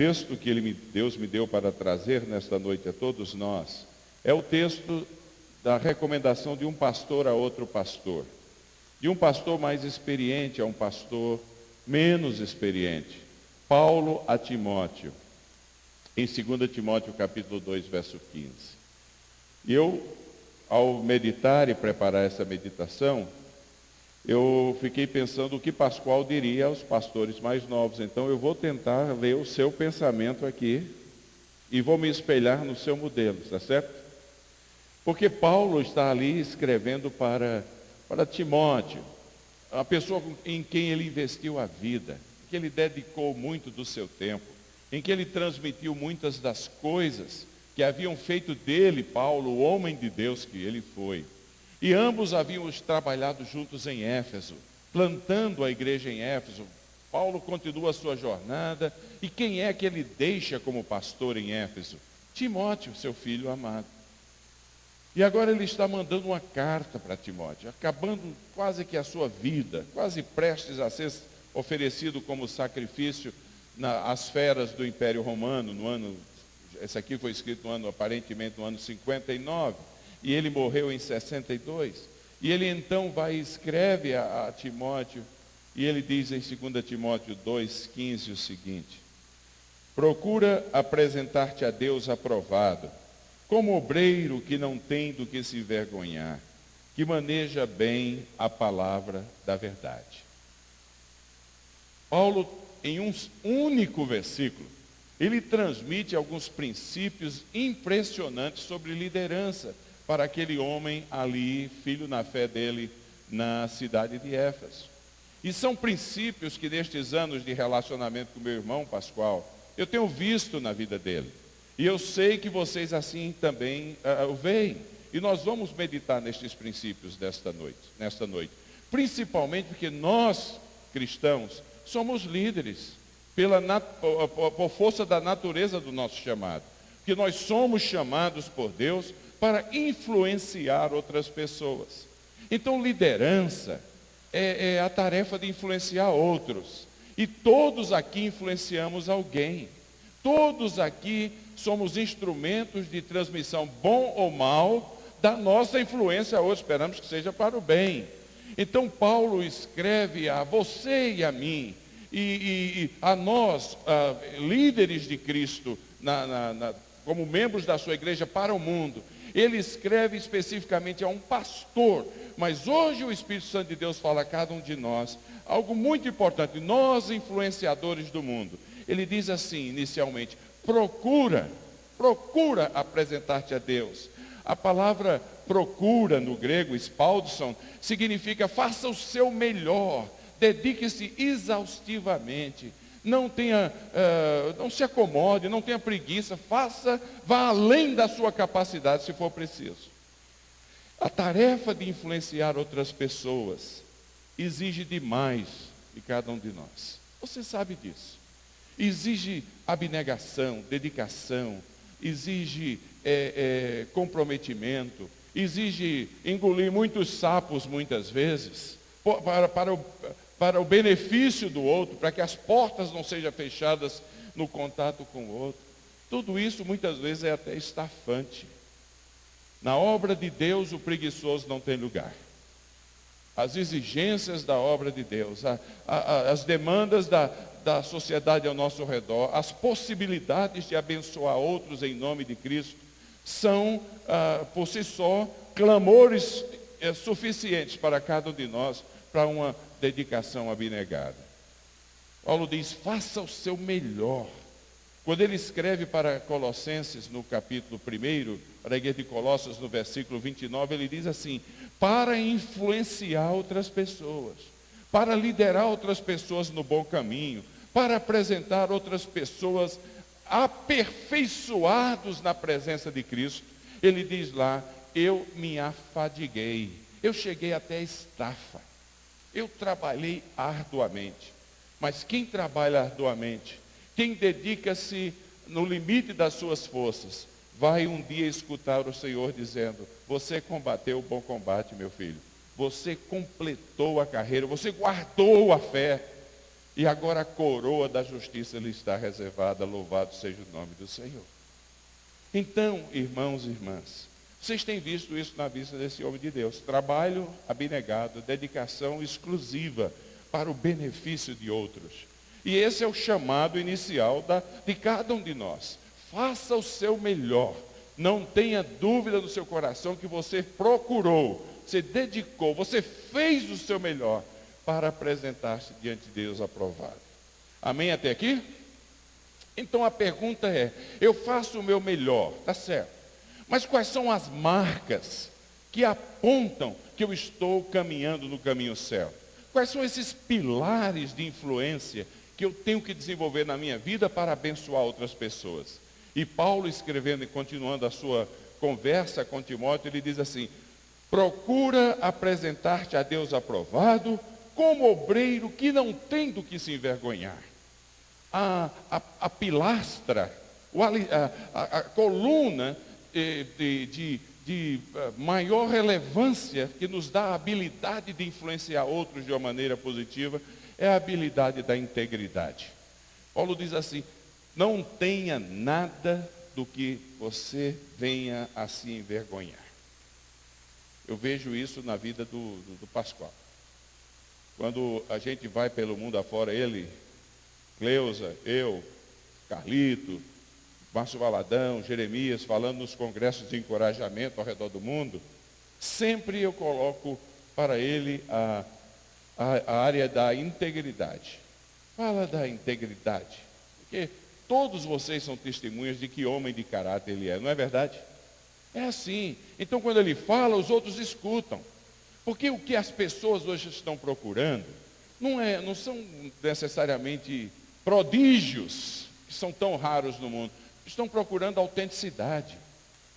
texto que Deus me deu para trazer nesta noite a todos nós é o texto da recomendação de um pastor a outro pastor. De um pastor mais experiente a um pastor menos experiente. Paulo a Timóteo, em 2 Timóteo capítulo 2, verso 15. E eu, ao meditar e preparar essa meditação, eu fiquei pensando o que Pascoal diria aos pastores mais novos. Então eu vou tentar ler o seu pensamento aqui e vou me espelhar no seu modelo, está certo? Porque Paulo está ali escrevendo para Timóteo, a pessoa em quem ele investiu a vida, que ele dedicou muito do seu tempo, em que ele transmitiu muitas das coisas que haviam feito dele, Paulo, o homem de Deus que ele foi. E ambos haviam trabalhado juntos em Éfeso, plantando a igreja em Éfeso. Paulo continua a sua jornada, e quem é que ele deixa como pastor em Éfeso? Timóteo, seu filho amado. E agora ele está mandando uma carta para Timóteo, acabando quase que a sua vida, quase prestes a ser oferecido como sacrifício às feras do Império Romano, no ano, esse aqui foi escrito aparentemente no ano 59, e ele morreu em 62. E ele então escreve a Timóteo, e ele diz em 2 Timóteo 2,15 o seguinte: procura apresentar-te a Deus aprovado, como obreiro que não tem do que se envergonhar, que maneja bem a palavra da verdade. Paulo, em um único versículo, ele transmite alguns princípios impressionantes sobre liderança para aquele homem ali, filho na fé dele, na cidade de Éfeso. E são princípios que nestes anos de relacionamento com meu irmão Pascoal, eu tenho visto na vida dele. E eu sei que vocês assim também o veem. E nós vamos meditar nestes princípios nesta noite. Principalmente porque nós, cristãos, somos líderes por força da natureza do nosso chamado. Porque nós somos chamados por Deus para influenciar outras pessoas. Então, liderança é a tarefa de influenciar outros. E todos aqui influenciamos alguém. Todos aqui somos instrumentos de transmissão, bom ou mal, da nossa influência hoje. Esperamos que seja para o bem. Então Paulo escreve a você e a mim, e a nós, líderes de Cristo, como membros da sua igreja para o mundo. Ele escreve especificamente a um pastor, mas hoje o Espírito Santo de Deus fala a cada um de nós, algo muito importante, nós influenciadores do mundo. Ele diz assim, inicialmente: procura apresentar-te a Deus. A palavra procura no grego, espaldson, significa faça o seu melhor, dedique-se exaustivamente, não se acomode, não tenha preguiça, vá além da sua capacidade se for preciso. A tarefa de influenciar outras pessoas exige demais de cada um de nós. Você sabe disso. Exige abnegação, dedicação, exige comprometimento, exige engolir muitos sapos muitas vezes, para o benefício do outro, para que as portas não sejam fechadas no contato com o outro. Tudo isso muitas vezes é até estafante. Na obra de Deus o preguiçoso não tem lugar. As exigências da obra de Deus, as demandas da sociedade ao nosso redor, as possibilidades de abençoar outros em nome de Cristo, são, por si só, clamores suficientes para cada um de nós, para uma dedicação abnegada. Paulo diz, faça o seu melhor. Quando ele escreve para Colossenses, no capítulo 1, para a igreja de Colossos, no versículo 29, ele diz assim: para influenciar outras pessoas, para liderar outras pessoas no bom caminho, para apresentar outras pessoas aperfeiçoados na presença de Cristo. Ele diz lá, eu me afadiguei, eu cheguei até a estafa, eu trabalhei arduamente. Mas quem trabalha arduamente, quem dedica-se no limite das suas forças, vai um dia escutar o Senhor dizendo, você combateu o bom combate, meu filho, você completou a carreira, você guardou a fé. e agora a coroa da justiça lhe está reservada, louvado seja o nome do Senhor. Então, irmãos e irmãs, vocês têm visto isso na vida desse homem de Deus, trabalho abnegado, dedicação exclusiva para o benefício de outros. E esse é o chamado inicial de cada um de nós. Faça o seu melhor. Não tenha dúvida no seu coração que você procurou, você dedicou, você fez o seu melhor para apresentar-se diante de Deus aprovado. Amém até aqui? Então a pergunta é, eu faço o meu melhor, tá certo. Mas quais são as marcas que apontam que eu estou caminhando no caminho certo? Quais são esses pilares de influência que eu tenho que desenvolver na minha vida para abençoar outras pessoas? E Paulo, escrevendo e continuando a sua conversa com Timóteo, ele diz assim: procura apresentar-te a Deus aprovado, como obreiro que não tem do que se envergonhar. A pilastra, a coluna de maior relevância que nos dá a habilidade de influenciar outros de uma maneira positiva é a habilidade da integridade. Paulo diz assim: não tenha nada do que você venha a se envergonhar. Eu vejo isso na vida do Pascoal. Quando a gente vai pelo mundo afora, ele, Cleusa, eu, Carlito, Márcio Valadão, Jeremias, falando nos congressos de encorajamento ao redor do mundo, sempre eu coloco para ele a área da integridade. Fala da integridade, porque todos vocês são testemunhas de que homem de caráter ele é, não é verdade? É assim. Então quando ele fala, os outros escutam. Porque o que as pessoas hoje estão procurando não são necessariamente prodígios, que são tão raros no mundo. Estão procurando autenticidade.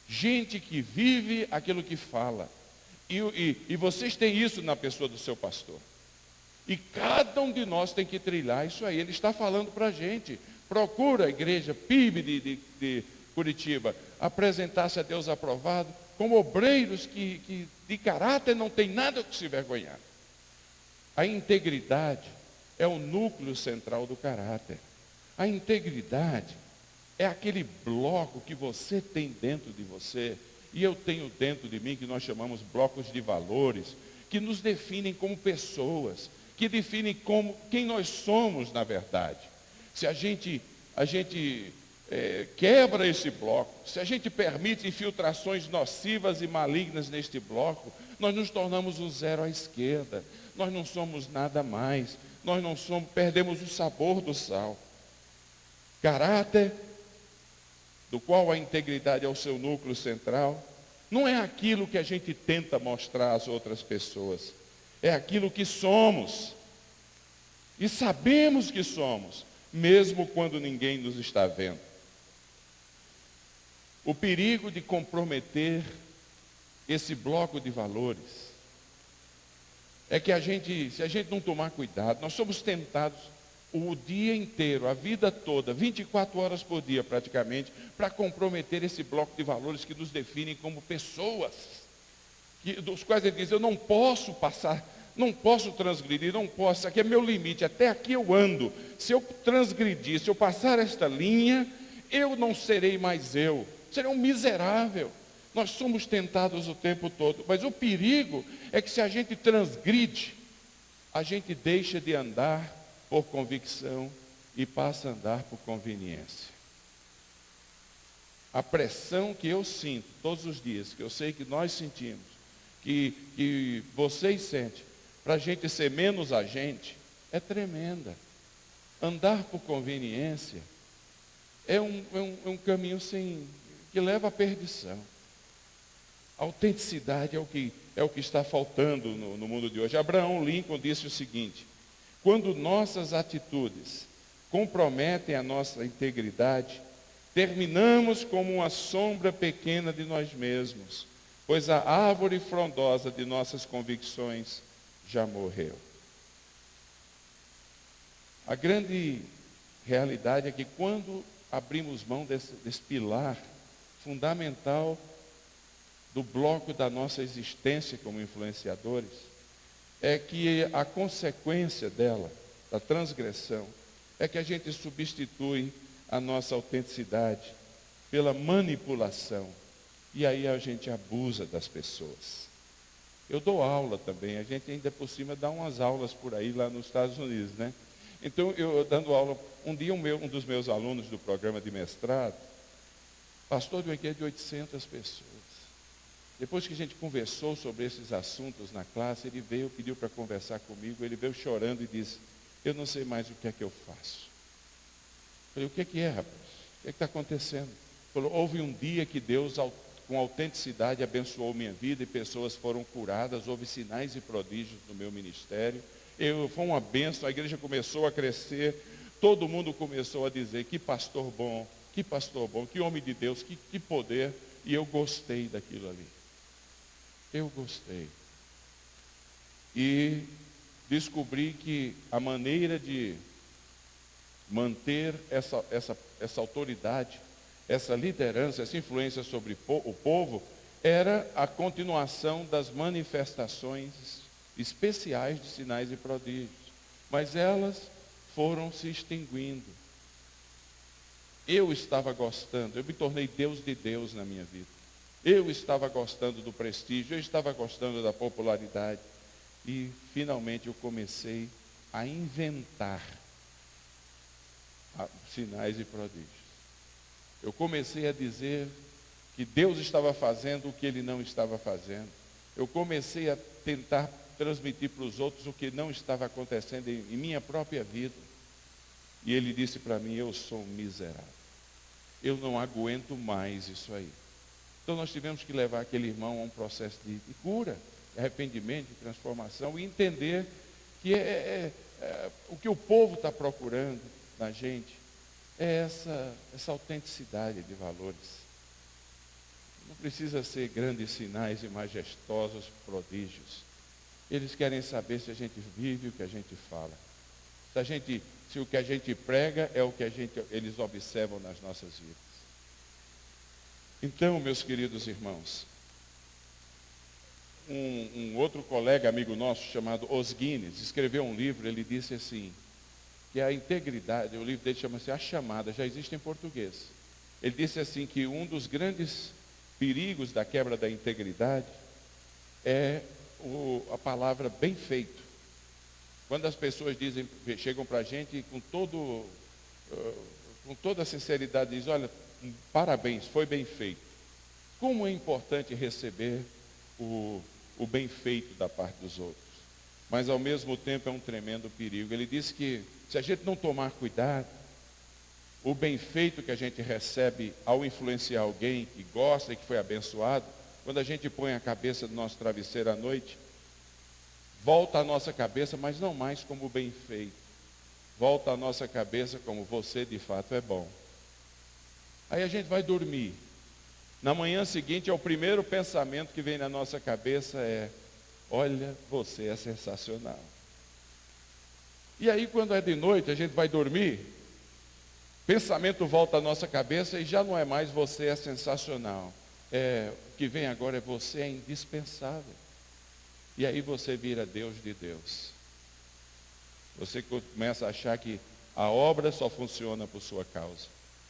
Gente que vive aquilo que fala. E vocês têm isso na pessoa do seu pastor. E cada um de nós tem que trilhar isso aí. Ele está falando para a gente. Procura a igreja PIB de Curitiba apresentar-se a Deus aprovado como obreiros que de caráter não tem nada que se vergonhar. A integridade é o núcleo central do caráter. A integridade é aquele bloco que você tem dentro de você e eu tenho dentro de mim, que nós chamamos blocos de valores, que nos definem como pessoas, que definem como quem nós somos na verdade. Se a gente quebra esse bloco, se a gente permite infiltrações nocivas e malignas neste bloco, nós nos tornamos um zero à esquerda, nós não somos nada mais, perdemos o sabor do sal. Caráter, do qual a integridade é o seu núcleo central, não é aquilo que a gente tenta mostrar às outras pessoas, é aquilo que somos, e sabemos que somos, mesmo quando ninguém nos está vendo. O perigo de comprometer esse bloco de valores é que se a gente não tomar cuidado, nós somos tentados o dia inteiro, a vida toda, 24 horas por dia praticamente, para comprometer esse bloco de valores que nos definem como pessoas, dos quais ele diz: eu não posso passar, não posso transgredir, não posso, isso aqui é meu limite, até aqui eu ando. Se eu transgredir, se eu passar esta linha, eu não serei mais eu, serei um miserável. Nós somos tentados o tempo todo, mas o perigo é que se a gente transgride, a gente deixa de andar por convicção e passa a andar por conveniência. A pressão que eu sinto todos os dias, que eu sei que nós sentimos, que vocês sentem, para a gente ser menos a gente, é tremenda. Andar por conveniência é um caminho que leva à perdição. A autenticidade é o que está faltando no mundo de hoje. Abraham Lincoln disse o seguinte: quando nossas atitudes comprometem a nossa integridade, terminamos como uma sombra pequena de nós mesmos, pois a árvore frondosa de nossas convicções já morreu. A grande realidade é que quando abrimos mão desse pilar fundamental do bloco da nossa existência como influenciadores, é que a consequência dela da transgressão, é que a gente substitui a nossa autenticidade pela manipulação. E aí a gente abusa das pessoas. Eu dou aula também, a gente ainda por cima dá umas aulas por aí lá nos Estados Unidos, né? Então, eu dando aula, um dia um dos meus alunos do programa de mestrado, pastor de uma igreja de 800 pessoas. Depois que a gente conversou sobre esses assuntos na classe, ele veio, pediu para conversar comigo, ele veio chorando e disse, eu não sei mais o que é que eu faço. Eu falei, o que é, rapaz? O que está acontecendo? Ele falou, houve um dia que Deus, com autenticidade, abençoou minha vida e pessoas foram curadas, houve sinais e prodígios no meu ministério. Foi uma bênção, a igreja começou a crescer, todo mundo começou a dizer, que pastor bom, que homem de Deus, que poder, e eu gostei daquilo ali. Eu gostei. E descobri que a maneira de manter essa autoridade, essa liderança, essa influência sobre o povo, era a continuação das manifestações especiais de sinais e prodígios. Mas elas foram se extinguindo. Eu estava gostando, eu me tornei Deus de Deus na minha vida. Eu estava gostando do prestígio, eu estava gostando da popularidade. E finalmente eu comecei a inventar sinais e prodígios. Eu comecei a dizer que Deus estava fazendo o que Ele não estava fazendo. Eu comecei a tentar transmitir para os outros o que não estava acontecendo em minha própria vida. E Ele disse para mim, eu sou um miserável. Eu não aguento mais isso aí. Então nós tivemos que levar aquele irmão a um processo de cura, de arrependimento, de transformação, e entender que o que o povo está procurando na gente é essa autenticidade de valores. Não precisa ser grandes sinais e majestosos prodígios. Eles querem saber se a gente vive o que a gente fala. Se o que a gente prega é o que eles observam nas nossas vidas. Então, meus queridos irmãos, um outro colega, amigo nosso, chamado Os Guinness, escreveu um livro, ele disse assim, que a integridade, o livro dele chama-se A Chamada, já existe em português. Ele disse assim que um dos grandes perigos da quebra da integridade é a palavra bem feito. Quando as pessoas chegam para a gente com toda a sinceridade, dizem, olha, parabéns, foi bem feito. Como é importante receber o bem feito da parte dos outros. Mas ao mesmo tempo é um tremendo perigo. Ele disse que se a gente não tomar cuidado, o bem feito que a gente recebe ao influenciar alguém que gosta e que foi abençoado, quando a gente põe a cabeça do nosso travesseiro à noite, volta à nossa cabeça, mas não mais como bem feito. Volta à nossa cabeça como você de fato é bom. Aí a gente vai dormir. Na manhã seguinte, o primeiro pensamento que vem na nossa cabeça é, olha, você é sensacional. E aí quando é de noite, a gente vai dormir, pensamento volta à nossa cabeça e já não é mais você é sensacional. O que vem agora é você é indispensável. E aí você vira Deus de Deus. Você começa a achar que a obra só funciona por sua causa.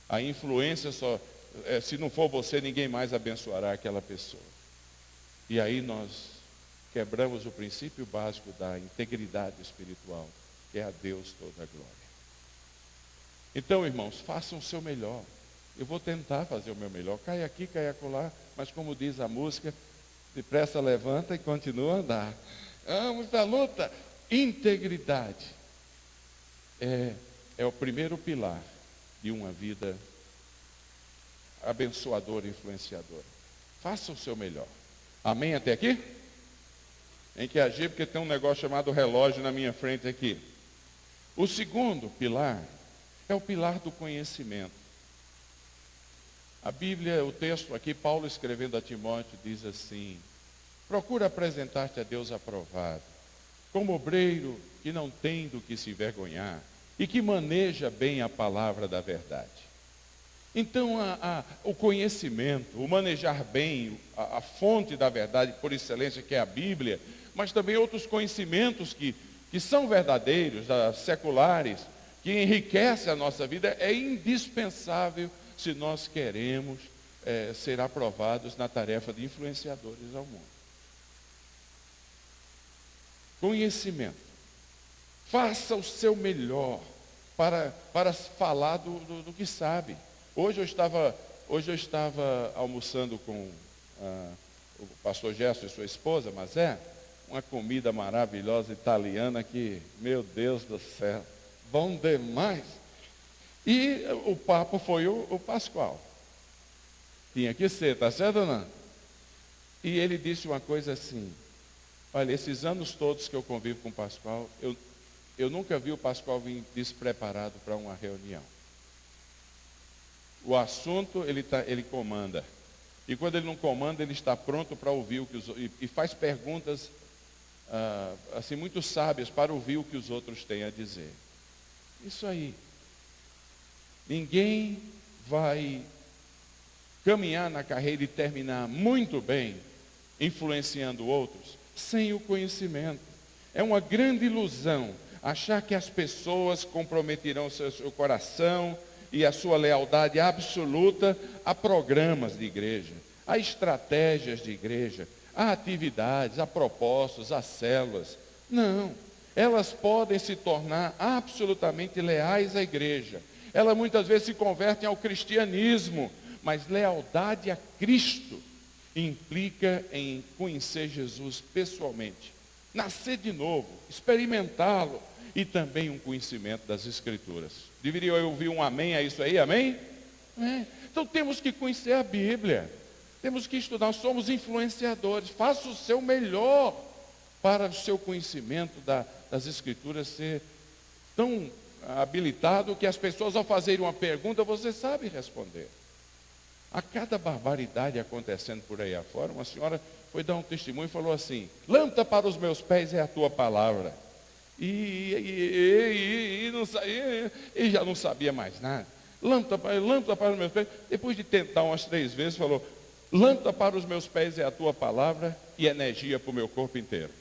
A influência se não for você, ninguém mais abençoará aquela pessoa. E aí nós quebramos o princípio básico da integridade espiritual, que é a Deus toda a glória. Então, irmãos, façam o seu melhor. Eu vou tentar fazer o meu melhor. Cai aqui, cai acolá, mas como diz a música, depressa levanta e continua a andar. Vamos à luta. Integridade é o primeiro pilar de uma vida abençoadora e influenciadora. Faça o seu melhor. Amém até aqui? Tem que agir porque tem um negócio chamado relógio na minha frente aqui. O segundo pilar é o pilar do conhecimento. A Bíblia, o texto aqui, Paulo escrevendo a Timóteo, diz assim: procura apresentar-te a Deus aprovado, como obreiro que não tem do que se envergonhar e que maneja bem a palavra da verdade. Então, o conhecimento, o manejar bem a fonte da verdade por excelência, que é a Bíblia, mas também outros conhecimentos que que são verdadeiros, seculares, que enriquecem a nossa vida, é indispensável se nós queremos ser aprovados na tarefa de influenciadores ao mundo. Conhecimento. Faça o seu melhor para falar do que sabe. Hoje eu estava almoçando com o pastor Gerson e sua esposa, uma comida maravilhosa italiana que, meu Deus do céu, bom demais. E o papo foi o Pascoal. Tinha que ser, tá certo ou não? E ele disse uma coisa assim: olha, esses anos todos que eu convivo com o Pascoal, eu nunca vi o Pascoal vir despreparado para uma reunião. O assunto ele comanda. E quando ele não comanda, ele está pronto para ouvir o que e faz perguntas assim muito sábias para ouvir o que os outros têm a dizer. Isso aí. Ninguém vai caminhar na carreira e terminar muito bem, influenciando outros, sem o conhecimento. É uma grande ilusão achar que as pessoas comprometerão seu coração e a sua lealdade absoluta a programas de igreja, a estratégias de igreja, a atividades, a propósitos, a células. Não, elas podem se tornar absolutamente leais à igreja. Elas muitas vezes se convertem ao cristianismo, mas lealdade a Cristo implica em conhecer Jesus pessoalmente, nascer de novo, experimentá-lo e também um conhecimento das Escrituras. Deveria eu ouvir um amém a isso aí, amém? Então temos que conhecer a Bíblia, temos que estudar, nós somos influenciadores. Faça o seu melhor para o seu conhecimento das Escrituras ser tão habilitado que as pessoas, ao fazerem uma pergunta, você sabe responder. A cada barbaridade acontecendo por aí afora, uma senhora foi dar um testemunho e falou assim: lâmpada para os meus pés é a tua palavra. E já não sabia mais nada. Lâmpada para os meus pés. Depois de tentar umas 3 vezes, falou: lâmpada para os meus pés é a tua palavra e energia para o meu corpo inteiro.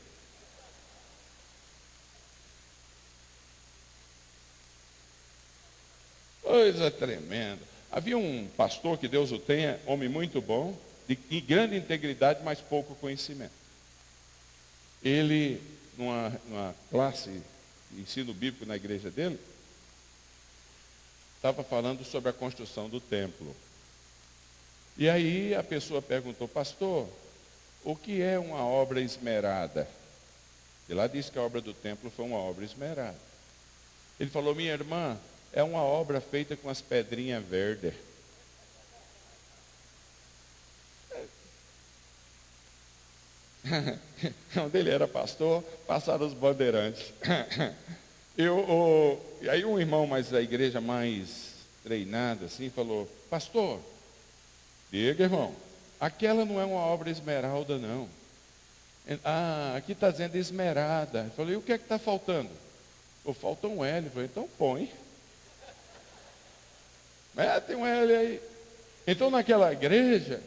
Coisa tremenda. Havia um pastor, que Deus o tenha, homem muito bom, de grande integridade, mas pouco conhecimento. Ele, numa classe de ensino bíblico na igreja dele, estava falando sobre a construção do templo. E aí a pessoa perguntou: pastor, o que é uma obra esmerada? E lá disse que a obra do templo foi uma obra esmerada. Ele falou: minha irmã, é uma obra feita com as pedrinhas verdes. Onde ele era pastor, passaram os bandeirantes. E aí um irmão mais da igreja, mais treinado assim, falou: pastor, diga, irmão, aquela não é uma obra esmeralda, não. Aqui está dizendo esmerada. Eu falei: e o que é que está faltando? Falta um L. Eu falei: então põe. Tem um L aí. Então naquela igreja,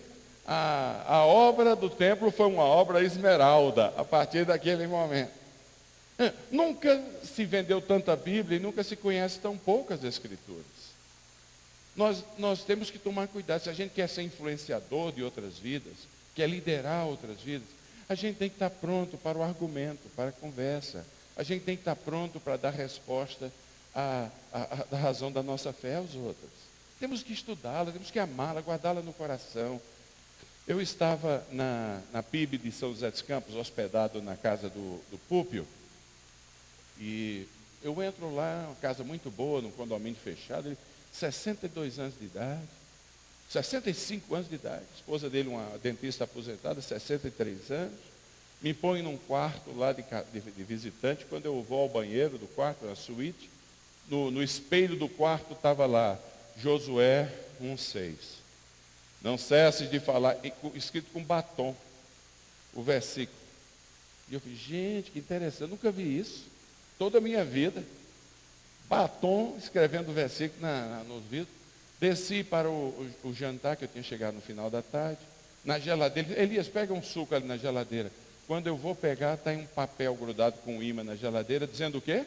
a obra do templo foi uma obra esmeralda, a partir daquele momento. Nunca se vendeu tanta Bíblia e nunca se conhece tão poucas Escrituras. Nós temos que tomar cuidado. Se a gente quer ser influenciador de outras vidas, quer liderar outras vidas, a gente tem que estar pronto para o argumento, para a conversa. A gente tem que estar pronto para dar resposta à razão da nossa fé aos outros. Temos que estudá-la, temos que amá-la, guardá-la no coração. Eu estava na PIB de São José dos Campos, hospedado na casa do Púpio, e eu entro lá, uma casa muito boa, num condomínio fechado, ele, 62 anos de idade, 65 anos de idade, a esposa dele, uma dentista aposentada, 63 anos, me põe num quarto lá de visitante. Quando eu vou ao banheiro do quarto, na suíte, no espelho do quarto estava lá, Josué 1,6. Não cesse de falar, escrito com batom, o versículo. E eu falei: gente, que interessante, nunca vi isso, toda a minha vida. Batom, escrevendo o versículo nos vidros. Desci para o jantar, que eu tinha chegado no final da tarde, na geladeira. Elias, pega um suco ali na geladeira. quando eu vou pegar, está em um papel grudado com um imã na geladeira, dizendo o quê?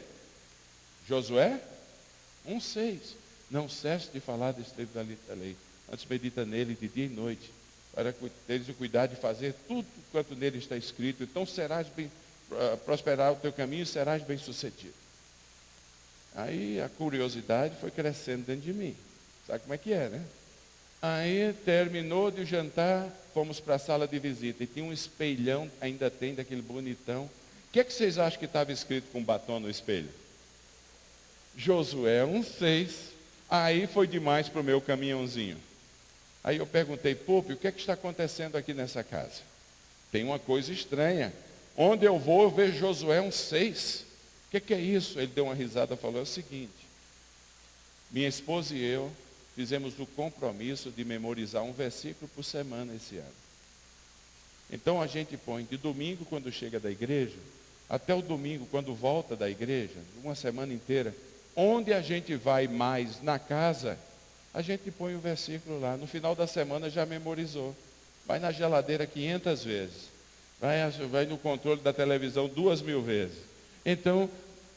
Josué 1,6. Não cesse de falar desse livro da lei. Antes medita nele de dia e noite, para teres o cuidado de fazer tudo quanto nele está escrito. Então prosperar o teu caminho e serás bem sucedido. Aí a curiosidade foi crescendo dentro de mim. Sabe como é que é, né? Aí terminou de jantar, fomos para a sala de visita. E tinha um espelhão, ainda tem, daquele bonitão. O que vocês acham que estava escrito com batom no espelho? Josué 1,6. Aí foi demais para o meu caminhãozinho. Aí eu perguntei, Pupi, o que está acontecendo aqui nessa casa? Tem uma coisa estranha. Onde eu vou, eu vejo Josué 1,6. O que é isso? Ele deu uma risada e falou, é o seguinte. Minha esposa e eu fizemos o compromisso de memorizar um versículo por semana esse ano. Então a gente põe de domingo quando chega da igreja, até o domingo quando volta da igreja, uma semana inteira, onde a gente vai mais na casa, a gente põe o versículo lá. No final da semana já memorizou. Vai na geladeira 500 vezes. Vai no controle da televisão 2.000 vezes. Então,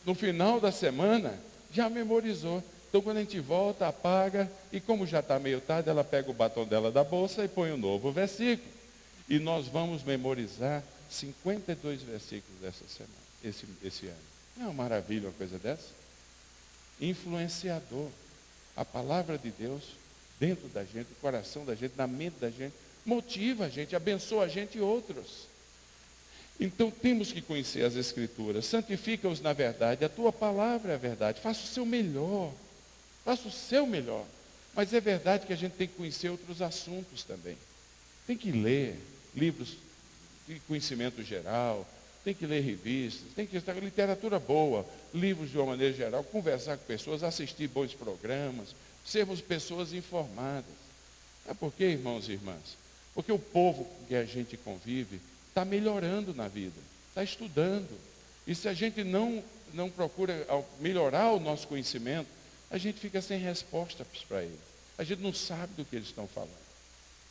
no final da semana, já memorizou. Então, quando a gente volta, apaga, e como já está meio tarde, ela pega o batom dela da bolsa e põe um novo versículo. E nós vamos memorizar 52 versículos dessa semana, esse ano. Não é uma maravilha uma coisa dessa? Influenciador. A palavra de Deus dentro da gente, no coração da gente, na mente da gente, motiva a gente, abençoa a gente e outros. Então temos que conhecer as Escrituras, santifica-os na verdade, a tua palavra é a verdade, faça o seu melhor, faça o seu melhor. Mas é verdade que a gente tem que conhecer outros assuntos também. Tem que ler livros de conhecimento geral, tem que ler revistas, tem que estar literatura boa, livros de uma maneira geral, conversar com pessoas, assistir bons programas, sermos pessoas informadas. Sabe por quê, irmãos e irmãs? Porque o povo com que a gente convive está melhorando na vida, está estudando. E se a gente não procura melhorar o nosso conhecimento, a gente fica sem respostas para eles. A gente não sabe do que eles estão falando.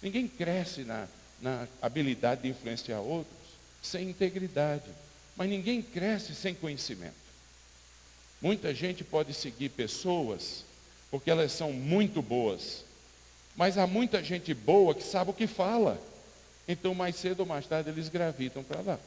Ninguém cresce na habilidade de influenciar outros sem integridade. Mas ninguém cresce sem conhecimento. Muita gente pode seguir pessoas porque elas são muito boas. Mas há muita gente boa que sabe o que fala. Então, mais cedo ou mais tarde, eles gravitam para lá.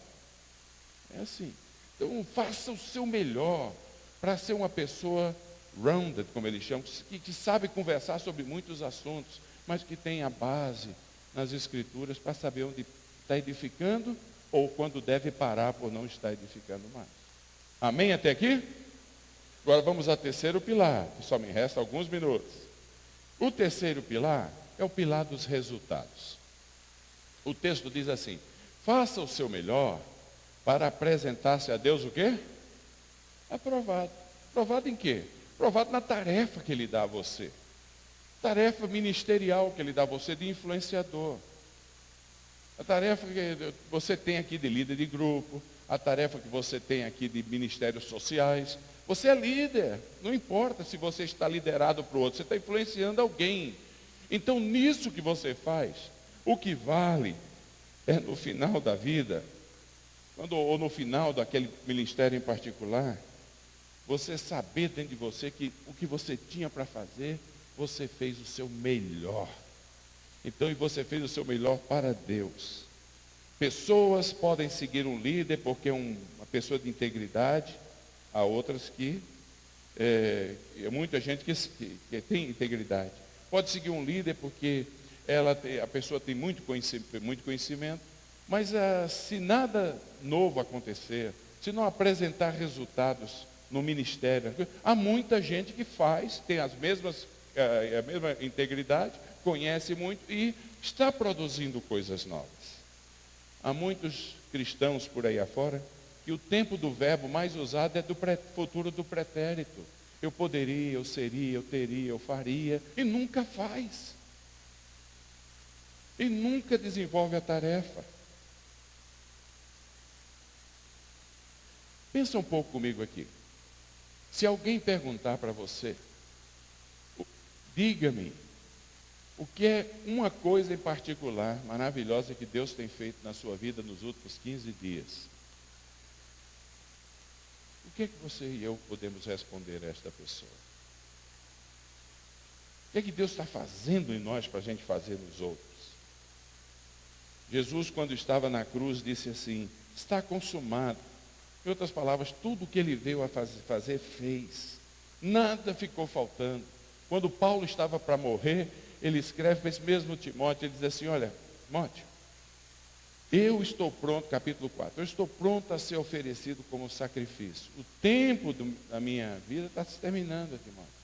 É assim. Então, faça o seu melhor para ser uma pessoa rounded, como eles chamam, que sabe conversar sobre muitos assuntos, mas que tem a base nas Escrituras para saber onde está edificando ou quando deve parar por não estar edificando mais. Amém até aqui? Agora vamos ao terceiro pilar, que só me resta alguns minutos. O terceiro pilar é o pilar dos resultados. O texto diz assim: faça o seu melhor para apresentar-se a Deus o quê? Aprovado. Aprovado em quê? Aprovado na tarefa que Ele dá a você. Tarefa ministerial que Ele dá a você de influenciador. A tarefa que você tem aqui de líder de grupo, a tarefa que você tem aqui de ministérios sociais. Você é líder, não importa se você está liderado para o outro, você está influenciando alguém. Então, nisso que você faz, o que vale é no final da vida, ou no final daquele ministério em particular, você saber dentro de você que o que você tinha para fazer, você fez o seu melhor. Então, e você fez o seu melhor para Deus. Pessoas podem seguir um líder porque é uma pessoa de integridade, há outras que, muita gente que tem integridade. Pode seguir um líder porque a pessoa tem muito conhecimento, mas se nada novo acontecer, se não apresentar resultados no ministério, há muita gente que tem a mesma integridade, conhece muito e está produzindo coisas novas. Há muitos cristãos por aí afora que o tempo do verbo mais usado é do futuro do pretérito. Eu poderia, eu seria, eu teria, eu faria, e nunca faz. E nunca desenvolve a tarefa. Pensa um pouco comigo aqui. Se alguém perguntar para você, diga-me, O que é uma coisa em particular, maravilhosa, que Deus tem feito na sua vida nos últimos 15 dias? O que é que você e eu podemos responder a esta pessoa? O que é que Deus está fazendo em nós para a gente fazer nos outros? Jesus, quando estava na cruz, disse assim: está consumado. Em outras palavras, tudo o que ele veio a fazer, fez. Nada ficou faltando. Quando Paulo estava para morrer, ele escreve para esse mesmo Timóteo, ele diz assim: olha, Timóteo, eu estou pronto, capítulo 4, eu estou pronto a ser oferecido como sacrifício. O tempo da minha vida está se terminando, Timóteo.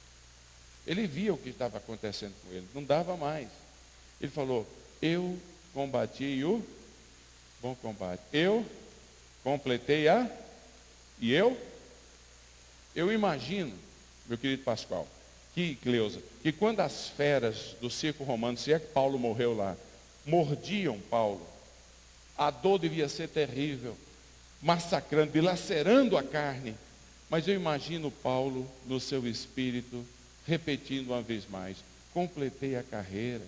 Ele via o que estava acontecendo com ele, não dava mais. Ele falou: eu combati o bom combate, eu completei e eu imagino, meu querido Pascoal, Cleusa, que quando as feras do circo romano, se é que Paulo morreu lá, mordiam Paulo, a dor devia ser terrível, massacrando, dilacerando a carne. Mas eu imagino Paulo, no seu espírito, repetindo uma vez mais: completei a carreira,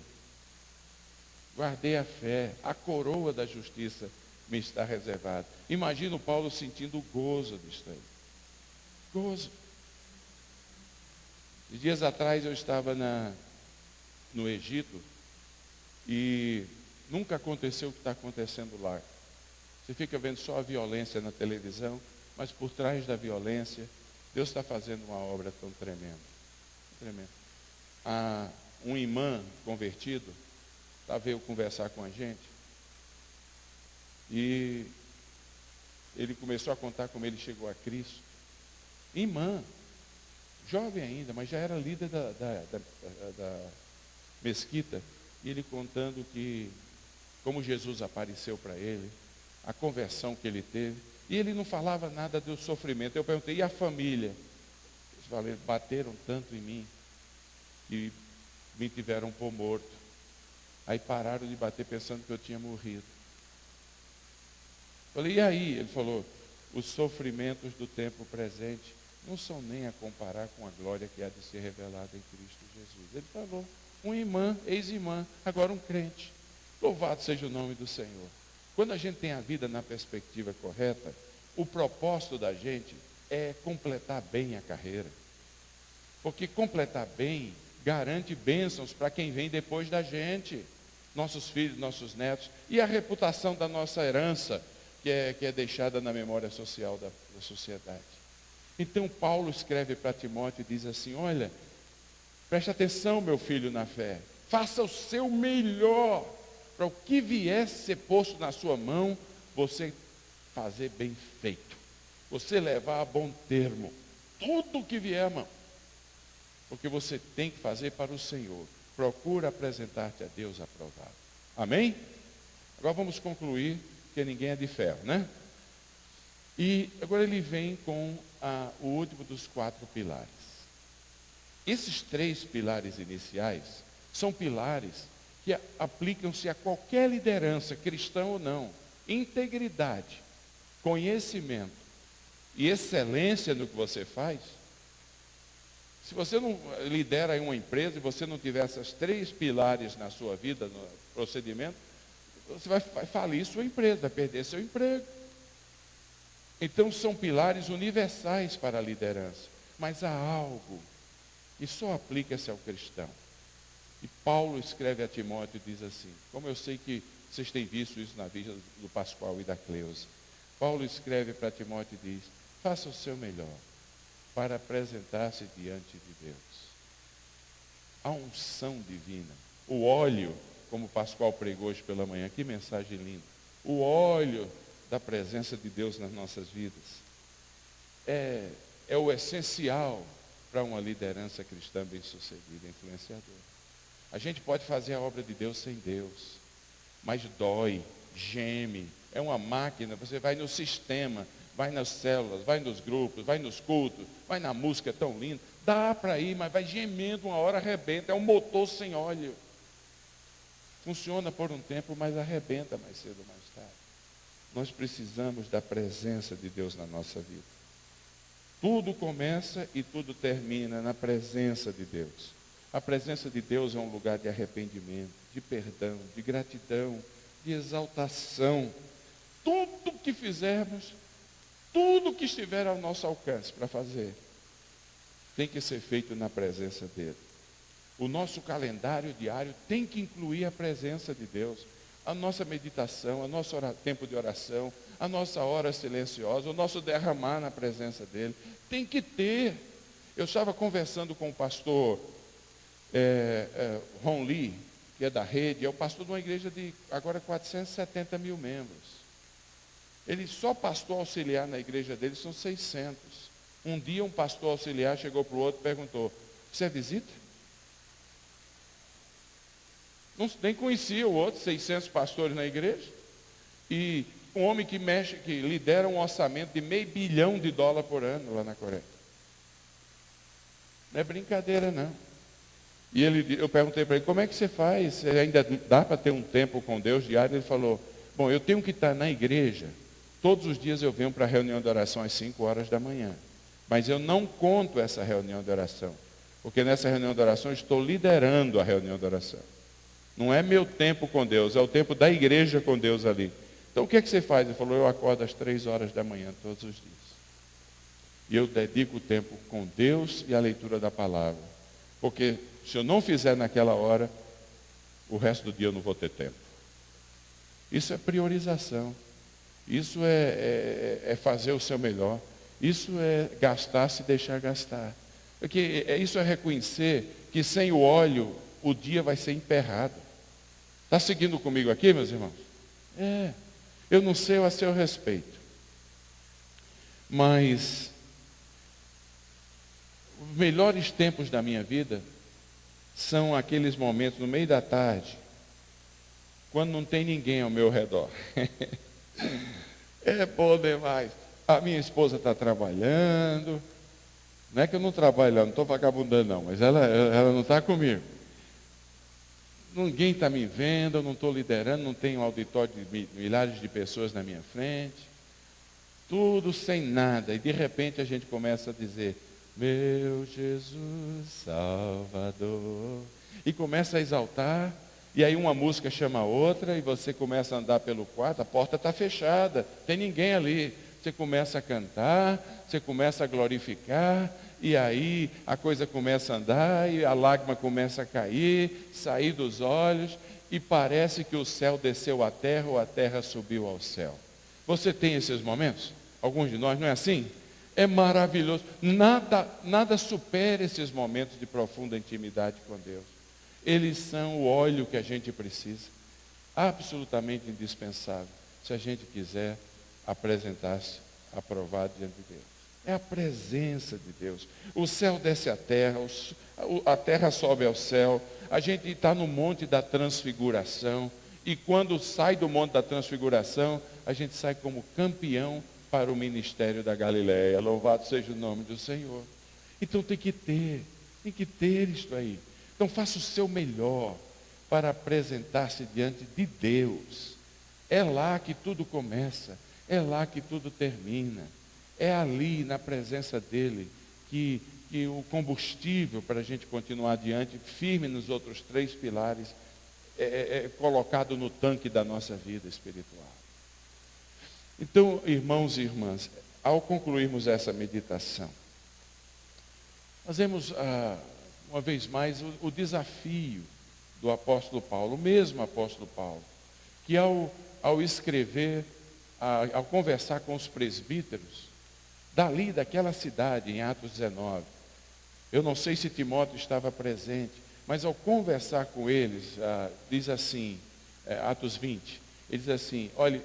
guardei a fé, a coroa da justiça me está reservada. Imagino Paulo sentindo o gozo disso aí. Gozo. Dias atrás eu estava no Egito e nunca aconteceu o que está acontecendo lá. Você fica vendo só a violência na televisão, mas por trás da violência, Deus está fazendo uma obra tão tremenda. Tremenda. Um imã convertido veio conversar com a gente e ele começou a contar como ele chegou a Cristo. Imã, jovem ainda, mas já era líder da mesquita, e ele contando como Jesus apareceu para ele, a conversão que ele teve, e ele não falava nada do sofrimento. Eu perguntei: e a família? Eles falaram: bateram tanto em mim e me tiveram por morto. Aí pararam de bater pensando que eu tinha morrido. Falei: e aí? Ele falou: os sofrimentos do tempo presente não são nem a comparar com a glória que há de ser revelada em Cristo Jesus. Ele falou: um imã, ex-imã, agora um crente. Louvado seja o nome do Senhor. Quando a gente tem a vida na perspectiva correta, o propósito da gente é completar bem a carreira. Porque completar bem garante bênçãos para quem vem depois da gente. Nossos filhos, nossos netos, e a reputação da nossa herança, que é deixada na memória social da sociedade. Então Paulo escreve para Timóteo e diz assim: olha, preste atenção, meu filho, na fé, faça o seu melhor, para o que vier ser posto na sua mão, você fazer bem feito, você levar a bom termo, tudo o que vier à mão, porque você tem que fazer para o Senhor. Procura apresentar-te a Deus aprovado. Amém? Agora vamos concluir, porque ninguém é de ferro, né? E agora ele vem com o último dos 4 pilares. Esses 3 pilares iniciais são pilares que aplicam-se a qualquer liderança, cristã ou não. Integridade, conhecimento e excelência no que você faz. Se você não lidera uma empresa e você não tiver esses 3 pilares na sua vida, no procedimento, você vai falir sua empresa, vai perder seu emprego. Então são pilares universais para a liderança. Mas há algo que só aplica-se ao cristão. E Paulo escreve a Timóteo e diz assim, como eu sei que vocês têm visto isso na vida do Pascoal e da Cleusa. Paulo escreve para Timóteo e diz: faça o seu melhor para apresentar-se diante de Deus. A unção divina, o óleo, como o Pascoal pregou hoje pela manhã, que mensagem linda. O óleo da presença de Deus nas nossas vidas é o essencial para uma liderança cristã bem-sucedida, influenciadora. A gente pode fazer a obra de Deus sem Deus, mas dói, geme, é uma máquina. Você vai no sistema, vai nas células, vai nos grupos, vai nos cultos, vai na música tão linda, dá para ir, mas vai gemendo, uma hora arrebenta, é um motor sem óleo. Funciona por um tempo, mas arrebenta mais cedo ou mais tarde. Nós precisamos da presença de Deus na nossa vida. Tudo começa e tudo termina na presença de Deus. A presença de Deus é um lugar de arrependimento, de perdão, de gratidão, de exaltação. Tudo que fizermos, tudo que estiver ao nosso alcance para fazer, tem que ser feito na presença dele. O nosso calendário diário tem que incluir a presença de Deus. A nossa meditação, o nosso tempo de oração, a nossa hora silenciosa, o nosso derramar na presença dele. Tem que ter. Eu estava conversando com o pastor Ron Lee, que é da rede, é o pastor de uma igreja de agora 470 mil membros. Ele só pastor auxiliar na igreja dele são 600. Um dia um pastor auxiliar chegou para o outro e perguntou: você é visita? Não, nem conhecia o outro, 600 pastores na igreja. E um homem que lidera um orçamento de $500 bilhão por ano lá na Coreia. Não é brincadeira, não. E eu perguntei para ele: como é que você faz? Você ainda dá para ter um tempo com Deus diário? Ele falou: bom, eu tenho que estar na igreja. Todos os dias eu venho para a reunião de oração às 5 horas da manhã. Mas eu não conto essa reunião de oração. Porque nessa reunião de oração eu estou liderando a reunião de oração. Não é meu tempo com Deus, é o tempo da igreja com Deus ali. Então o que é que você faz? Ele falou: eu acordo às 3 horas da manhã todos os dias. E eu dedico o tempo com Deus e a leitura da palavra. Porque se eu não fizer naquela hora, o resto do dia eu não vou ter tempo. Isso é priorização. Isso é fazer o seu melhor. Isso é gastar, se deixar gastar. Porque isso é reconhecer que sem o óleo o dia vai ser emperrado. Está seguindo comigo aqui, meus irmãos? Eu não sei a seu respeito. Mas os melhores tempos da minha vida são aqueles momentos no meio da tarde, quando não tem ninguém ao meu redor. É bom demais. A minha esposa está trabalhando. Não é que eu não trabalho, não estou vagabundando não, mas ela não está comigo. Ninguém está me vendo, eu não estou liderando, não tenho um auditório de milhares de pessoas na minha frente. Tudo sem nada. E de repente a gente começa a dizer: meu Jesus Salvador. E começa a exaltar. E aí uma música chama a outra e você começa a andar pelo quarto, a porta está fechada, tem ninguém ali. Você começa a cantar, você começa a glorificar, e aí a coisa começa a andar, e a lágrima começa a cair, sair dos olhos, e parece que o céu desceu à terra ou a terra subiu ao céu. Você tem esses momentos? Alguns de nós, não é assim? É maravilhoso. Nada supera esses momentos de profunda intimidade com Deus. Eles são o óleo que a gente precisa, absolutamente indispensável, se a gente quiser apresentar-se aprovado diante de Deus. É a presença de Deus. O céu desce à terra, a terra sobe ao céu. A gente está no monte da transfiguração, e quando sai do monte da transfiguração, a gente sai como campeão para o ministério da Galileia. Louvado seja o nome do Senhor. Então tem que ter isto aí. Então faça o seu melhor para apresentar-se diante de Deus. É lá que tudo começa, é lá que tudo termina. É ali, na presença dEle, que o combustível para a gente continuar adiante, firme nos outros 3 pilares, é colocado no tanque da nossa vida espiritual. Então, irmãos e irmãs, ao concluirmos essa meditação, nós vemos uma vez mais o desafio do apóstolo Paulo, o mesmo apóstolo Paulo, que ao escrever, ao conversar com os presbíteros, daquela cidade, em Atos 19, eu não sei se Timóteo estava presente, mas ao conversar com eles, diz assim, Atos 20, ele diz assim: olha,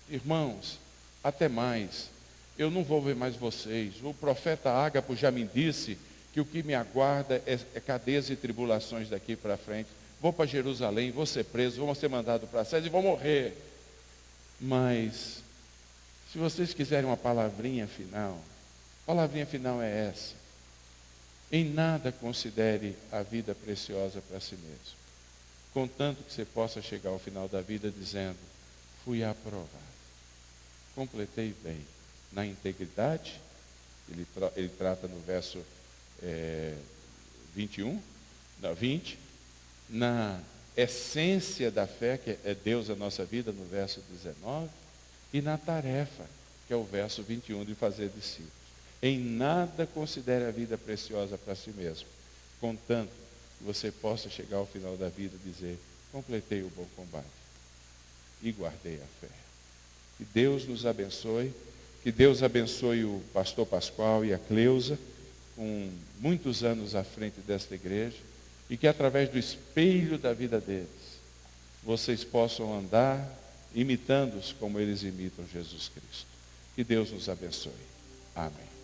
irmãos, até mais, eu não vou ver mais vocês. O profeta Ágapo já me disse que o que me aguarda é cadeias e tribulações daqui para frente. Vou para Jerusalém, vou ser preso, vou ser mandado para César e vou morrer. Mas, se vocês quiserem uma palavrinha final, a palavrinha final é essa: em nada considere a vida preciosa para si mesmo, contanto que você possa chegar ao final da vida dizendo: fui aprovado, completei bem, na integridade. Ele trata no verso 21, 20, na essência da fé, que é Deus a nossa vida, no verso 19, e na tarefa, que é o verso 21, de fazer discípulos. Em nada considere a vida preciosa para si mesmo, contanto que você possa chegar ao final da vida e dizer: completei o bom combate e guardei a fé. Que Deus nos abençoe, que Deus abençoe o pastor Pascoal e a Cleusa, com muitos anos à frente desta igreja, e que através do espelho da vida deles, vocês possam andar imitando-os como eles imitam Jesus Cristo. Que Deus nos abençoe. Amém.